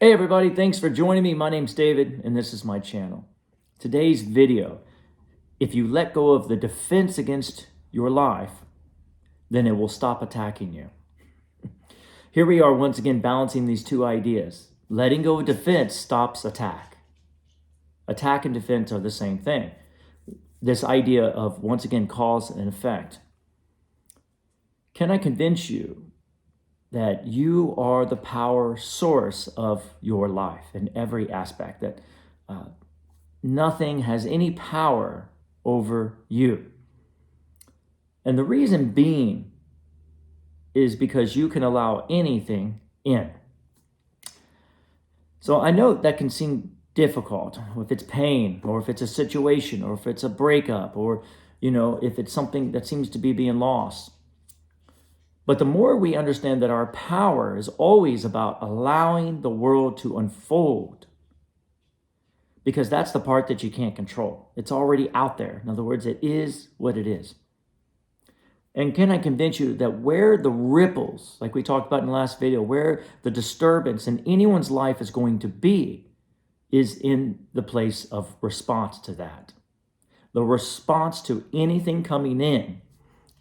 Hey everybody, thanks for joining me. My name's David and this is my channel. Today's video, if you let go of the defense against your life, then it will stop attacking you. Here we are once again balancing these two ideas. Letting go of defense stops attack. Attack and defense are the same thing. This idea of, once again, cause and effect. Can I convince you that you are the power source of your life in every aspect, that nothing has any power over you? And the reason being is because you can allow anything in. So I know that can seem difficult, if it's pain, or if it's a situation, or if it's a breakup, or if it's something that seems to be being lost. But the more we understand that our power is always about allowing the world to unfold, because that's the part that you can't control. It's already out there. In other words, it is what it is. And can I convince you that where the ripples, like we talked about in the last video, where the disturbance in anyone's life is going to be, is in the place of response to that. The response to anything coming in,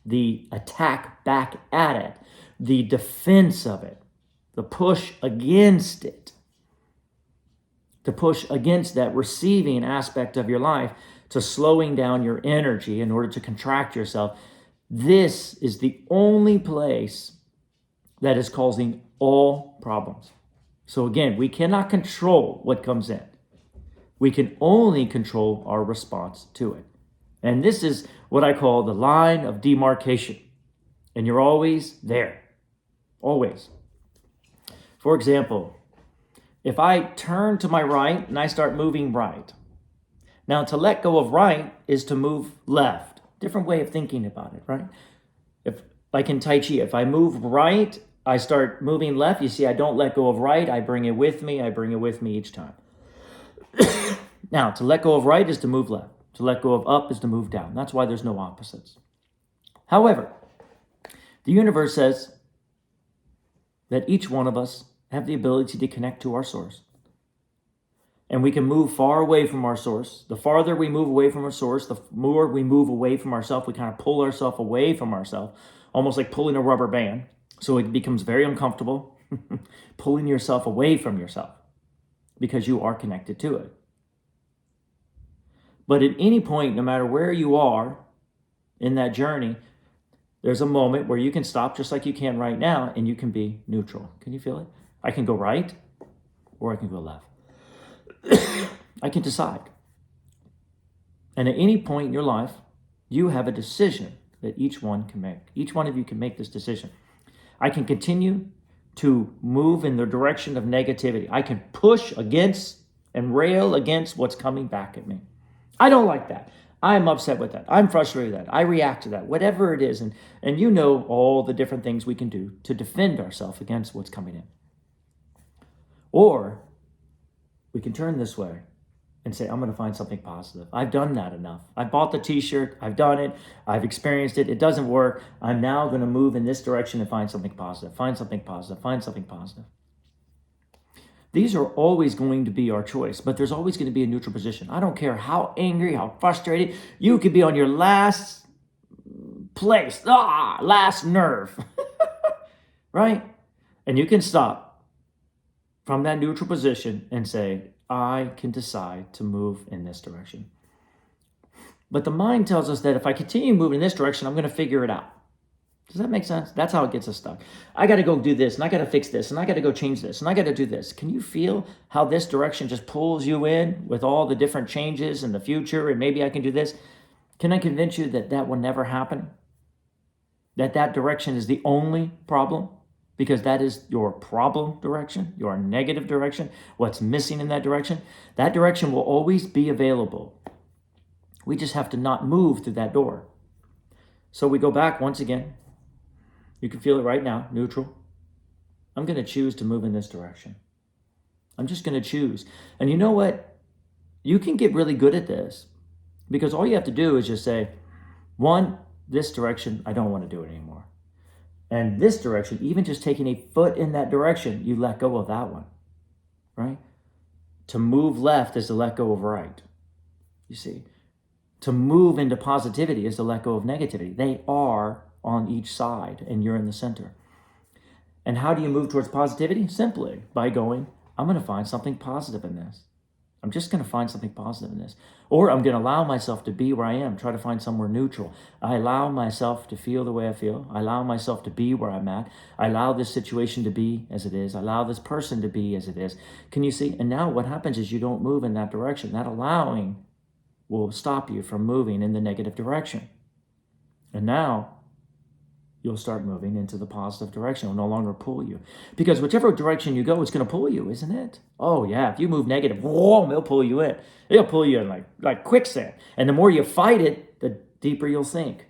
the attack back at it, the defense of it, the push against it, to push against that receiving aspect of your life, to slowing down your energy in order to contract yourself. This is the only place that is causing all problems. So again, we cannot control what comes in. We can only control our response to it. And this is what I call the line of demarcation. And you're always there. Always. For example, if I turn to my right and I start moving right. Now, to let go of right is to move left. Different way of thinking about it, right? If, like in Tai Chi, if I move right, I start moving left. You see, I don't let go of right. I bring it with me. I bring it with me each time. Now, to let go of right is to move left. To let go of up is to move down. That's why there's no opposites. However, the universe says that each one of us have the ability to connect to our source. And we can move far away from our source. The farther we move away from our source, the more we move away from ourselves. We kind of pull ourselves away from ourselves, almost like pulling a rubber band. So it becomes very uncomfortable, pulling yourself away from yourself because you are connected to it. But at any point, no matter where you are in that journey, there's a moment where you can stop just like you can right now, and you can be neutral. Can you feel it? I can go right or I can go left. I can decide. And at any point in your life, you have a decision that each one can make. Each one of you can make this decision. I can continue to move in the direction of negativity. I can push against and rail against what's coming back at me. I don't like that. I'm upset with that. I'm frustrated with that. I react to that, whatever it is. And you know all the different things we can do to defend ourselves against what's coming in. Or we can turn this way and say, I'm going to find something positive. I've done that enough. I bought the t-shirt. I've done it. I've experienced it. It doesn't work. I'm now going to move in this direction and find something positive. Find something positive. Find something positive. These are always going to be our choice, but there's always going to be a neutral position. I don't care how angry, how frustrated. You could be on your last place, last nerve, right? And you can stop from that neutral position and say, I can decide to move in this direction. But the mind tells us that if I continue moving in this direction, I'm going to figure it out. Does that make sense? That's how it gets us stuck. I got to go do this, and I got to fix this, and I got to go change this, and I got to do this. Can you feel how this direction just pulls you in with all the different changes in the future, and maybe I can do this? Can I convince you that that will never happen? That direction is the only problem? Because that is your problem direction, your negative direction, what's missing in that direction. That direction will always be available. We just have to not move through that door. So we go back once again. You can feel it right now, neutral. I'm going to choose to move in this direction. I'm just going to choose. And you know what? You can get really good at this because all you have to do is just say, one, this direction, I don't want to do it anymore. And this direction, even just taking a foot in that direction, you let go of that one, right? To move left is to let go of right. You see, to move into positivity is to let go of negativity. They are on each side and you're in the center. And how do you move towards positivity? Simply by going, I'm going to find something positive in this. I'm just going to find something positive in this. Or I'm going to allow myself to be where I am, try to find somewhere neutral. I allow myself to feel the way I feel. I allow myself to be where I'm at. I allow this situation to be as it is. I allow this person to be as it is. Can you see? And now what happens is you don't move in that direction. That allowing will stop you from moving in the negative direction. And now you'll start moving into the positive direction. It will no longer pull you. Because whichever direction you go, it's going to pull you, isn't it? Oh, yeah. If you move negative, whoa, it'll pull you in. It'll pull you in like quicksand. And the more you fight it, the deeper you'll sink.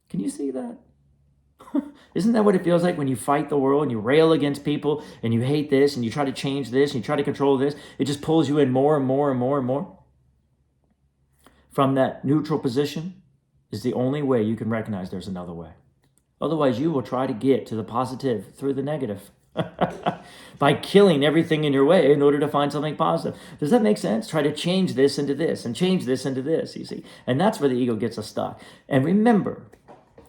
Can you see that? Isn't that what it feels like when you fight the world and you rail against people and you hate this and you try to change this and you try to control this? It just pulls you in more and more and more and more. From that neutral position is the only way you can recognize there's another way. Otherwise, you will try to get to the positive through the negative by killing everything in your way in order to find something positive. Does that make sense? Try to change this into this and change this into this, you see. And that's where the ego gets us stuck. And remember,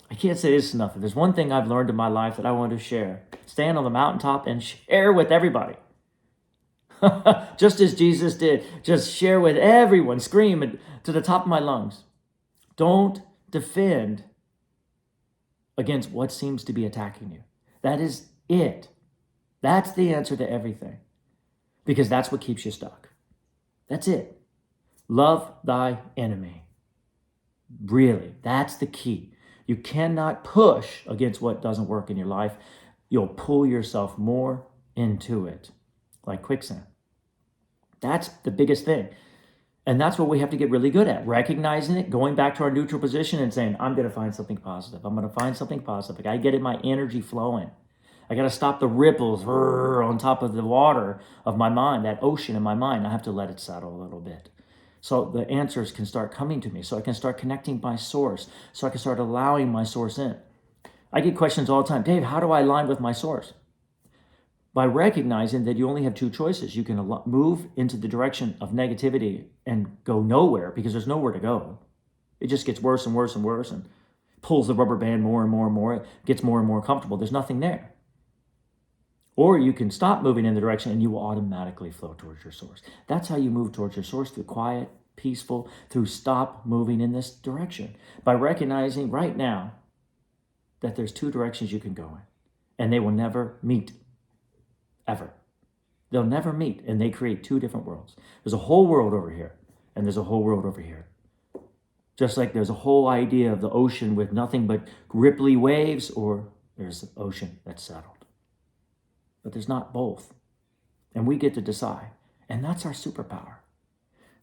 I can't say this enough. There's one thing I've learned in my life that I want to share. Stand on the mountaintop and share with everybody. Just as Jesus did. Just share with everyone. Scream to the top of my lungs. Don't defend against what seems to be attacking you. That is it. That's the answer to everything. Because that's what keeps you stuck. That's it. Love thy enemy. Really, that's the key. You cannot push against what doesn't work in your life. You'll pull yourself more into it, like quicksand. That's the biggest thing. And that's what we have to get really good at, recognizing it, going back to our neutral position and saying, I'm going to find something positive. I'm going to find something positive. I got to get my energy flowing. I got to stop the ripples on top of the water of my mind, that ocean in my mind. I have to let it settle a little bit. So the answers can start coming to me. So I can start connecting my source. So I can start allowing my source in. I get questions all the time. Dave, how do I align with my source? By recognizing that you only have two choices. You can move into the direction of negativity and go nowhere because there's nowhere to go. It just gets worse and worse and worse and pulls the rubber band more and more and more. It gets more and more comfortable. There's nothing there. Or you can stop moving in the direction and you will automatically flow towards your source. That's how you move towards your source, through quiet, peaceful, through stop moving in this direction. By recognizing right now that there's two directions you can go in and they will never meet. Ever. They'll never meet, and they create two different worlds. There's a whole world over here, and there's a whole world over here. Just like there's a whole idea of the ocean with nothing but ripply waves, or there's the ocean that's settled. But there's not both. And we get to decide. And that's our superpower.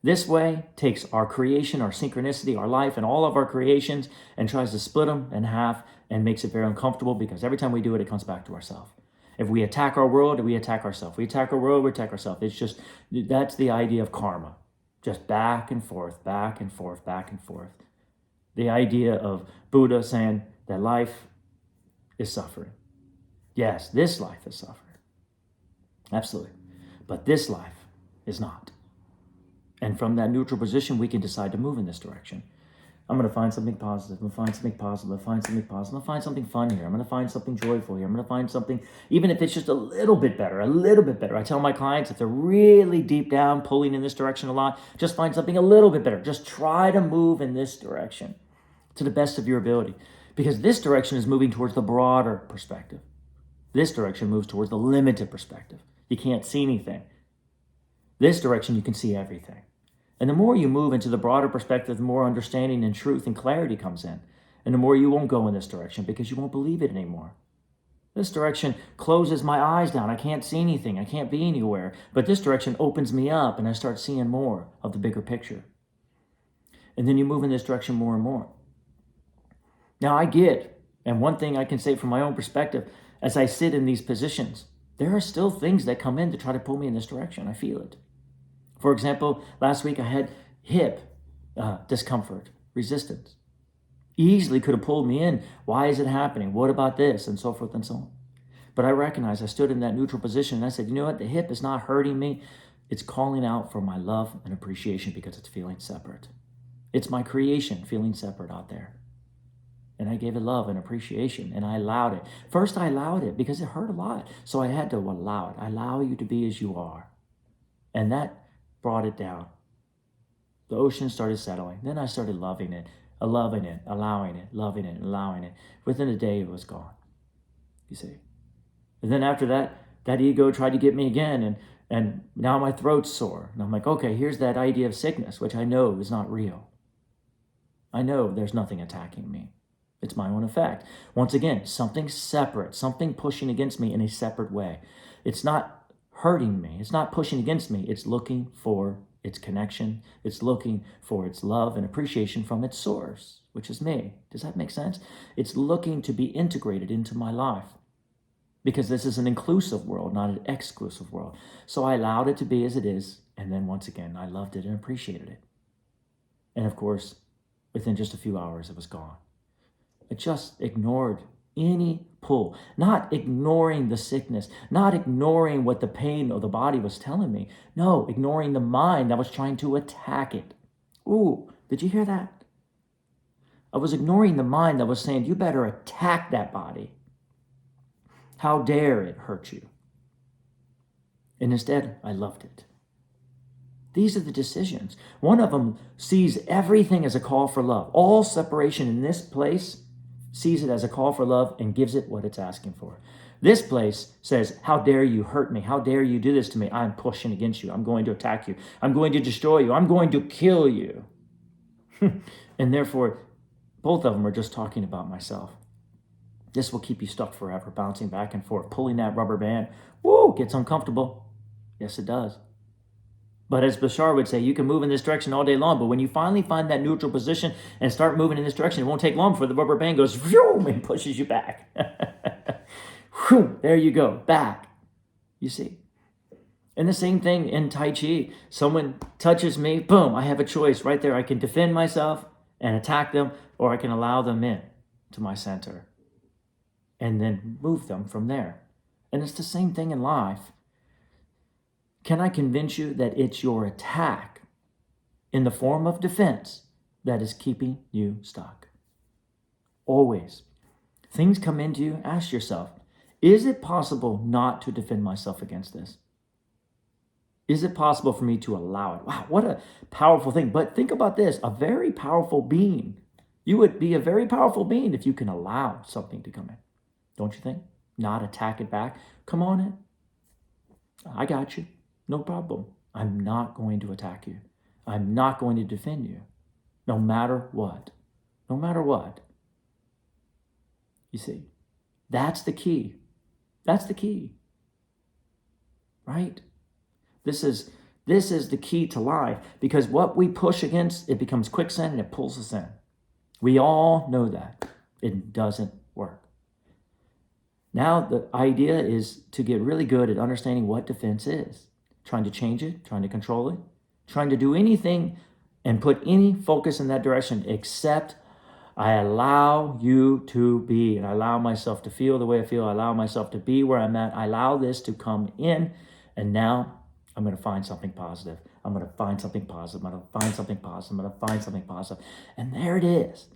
This way takes our creation, our synchronicity, our life, and all of our creations, and tries to split them in half and makes it very uncomfortable, because every time we do it, it comes back to ourselves. If we attack our world, we attack ourselves. We attack our world, we attack ourselves. It's just, that's the idea of karma. Just back and forth, back and forth, back and forth. The idea of Buddha saying that life is suffering. Yes, this life is suffering. Absolutely. But this life is not. And from that neutral position, we can decide to move in this direction. I'm going to find something positive. I'm going to find something positive. I'm going to find something positive. I'm going to find something fun here. I'm going to find something joyful here. I'm going to find something, even if it's just a little bit better, a little bit better. I tell my clients, if they're really deep down, pulling in this direction a lot, just find something a little bit better. Just try to move in this direction to the best of your ability. Because this direction is moving towards the broader perspective. This direction moves towards the limited perspective. You can't see anything. This direction, you can see everything. And the more you move into the broader perspective, the more understanding and truth and clarity comes in. And the more you won't go in this direction because you won't believe it anymore. This direction closes my eyes down. I can't see anything. I can't be anywhere. But this direction opens me up and I start seeing more of the bigger picture. And then you move in this direction more and more. Now I get, and one thing I can say from my own perspective, as I sit in these positions, there are still things that come in to try to pull me in this direction. I feel it. For example, last week I had hip discomfort, resistance. Easily could have pulled me in. Why is it happening? What about this? And so forth and so on. But I recognized I stood in that neutral position and I said, you know what? The hip is not hurting me. It's calling out for my love and appreciation because it's feeling separate. It's my creation feeling separate out there. And I gave it love and appreciation, and I allowed it. First, I allowed it because it hurt a lot. So I had to allow it. I allow you to be as you are. And that brought it down. The ocean started settling. Then I started loving it, allowing it, loving it, allowing it. Within a day, it was gone. You see? And then after that, that ego tried to get me again, and now my throat's sore. And I'm like, okay, here's that idea of sickness, which I know is not real. I know there's nothing attacking me. It's my own effect. Once again, something separate, something pushing against me in a separate way. It's not hurting me. It's not pushing against me. It's looking for its connection. It's looking for its love and appreciation from its source, which is me. Does that make sense? It's looking to be integrated into my life because this is an inclusive world, not an exclusive world. So I allowed it to be as it is. And then once again, I loved it and appreciated it. And of course, within just a few hours, it was gone. It just ignored any pull, not ignoring the sickness, not ignoring what the pain of the body was telling me. No, ignoring the mind that was trying to attack it. Ooh, did you hear that? I was ignoring the mind that was saying, you better attack that body. How dare it hurt you? And instead, I loved it. These are the decisions. One of them sees everything as a call for love. All separation in this place sees it as a call for love and gives it what it's asking for. This place says, how dare you hurt me? How dare you do this to me? I'm pushing against you. I'm going to attack you. I'm going to destroy you. I'm going to kill you. And therefore, both of them are just talking about myself. This will keep you stuck forever, bouncing back and forth, pulling that rubber band. Woo, gets uncomfortable. Yes, it does. But as Bashar would say, you can move in this direction all day long, but when you finally find that neutral position and start moving in this direction, it won't take long before the rubber band goes vroom, and pushes you back. There you go, back. You see? And the same thing in Tai Chi. Someone touches me, boom, I have a choice right there. I can defend myself and attack them, or I can allow them in to my center and then move them from there. And it's the same thing in life. Can I convince you that it's your attack in the form of defense that is keeping you stuck? Always. Things come into you, ask yourself, is it possible not to defend myself against this? Is it possible for me to allow it? Wow, what a powerful thing. But think about this, a very powerful being. You would be a very powerful being if you can allow something to come in. Don't you think? Not attack it back. Come on in. I got you. No problem. I'm not going to attack you. I'm not going to defend you. No matter what. No matter what. You see, that's the key. That's the key. Right? This is the key to life, because what we push against, it becomes quicksand and it pulls us in. We all know that. It doesn't work. Now the idea is to get really good at understanding what defense is. Trying to change it, trying to control it, trying to do anything and put any focus in that direction except I allow you to be, and I allow myself to feel the way I feel. I allow myself to be where I'm at. I allow this to come in, and now I'm going to find something positive. I'm going to find something positive. I'm going to find something positive. I'm going to find something positive. And there it is.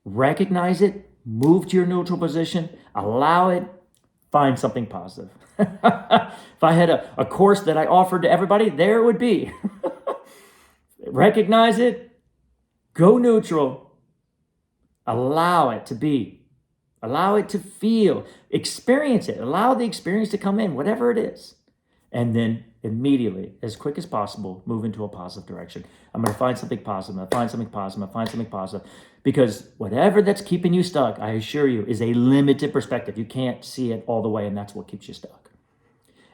Recognize it, move to your neutral position, allow it, find something positive. If I had a course that I offered to everybody, there it would be. Recognize it, go neutral, allow it to be, allow it to feel, experience it, allow the experience to come in, whatever it is. And then immediately, as quick as possible, move into a positive direction. I'm going to find something positive. I'm going to find something positive. I'm going to find something positive. Because whatever that's keeping you stuck, I assure you, is a limited perspective. You can't see it all the way, and that's what keeps you stuck.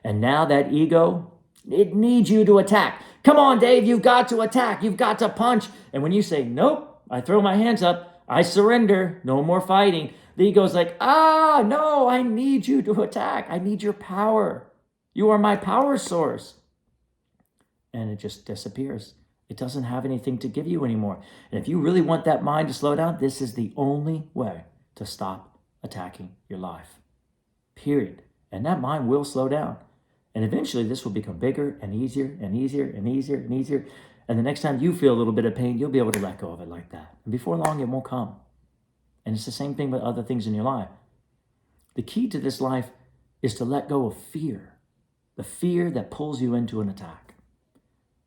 And now that ego, it needs you to attack. Come on, Dave, you've got to attack. You've got to punch. And when you say, nope, I throw my hands up, I surrender, no more fighting. The ego's like, no, I need you to attack. I need your power. You are my power source. And it just disappears. It doesn't have anything to give you anymore. And if you really want that mind to slow down, this is the only way to stop attacking your life. Period. And that mind will slow down. And eventually this will become bigger and easier and easier and easier and easier. And the next time you feel a little bit of pain, you'll be able to let go of it like that. And before long, it won't come. And it's the same thing with other things in your life. The key to this life is to let go of fear, the fear that pulls you into an attack.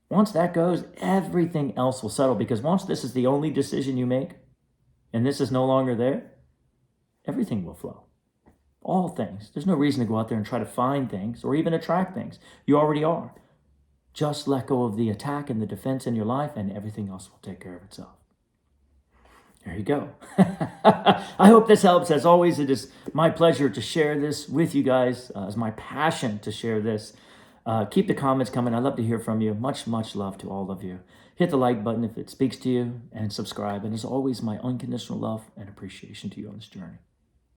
Once that goes, everything else will settle, because once this is the only decision you make and this is no longer there, everything will flow. All things. There's no reason to go out there and try to find things or even attract things. You already are. Just let go of the attack and the defense in your life, and everything else will take care of itself. There you go. I hope this helps. As always, it is my pleasure to share this with you guys. It's my passion to share this. Keep the comments coming. I'd love to hear from you. Much, much love to all of you. Hit the like button if it speaks to you, and subscribe. And as always, my unconditional love and appreciation to you on this journey.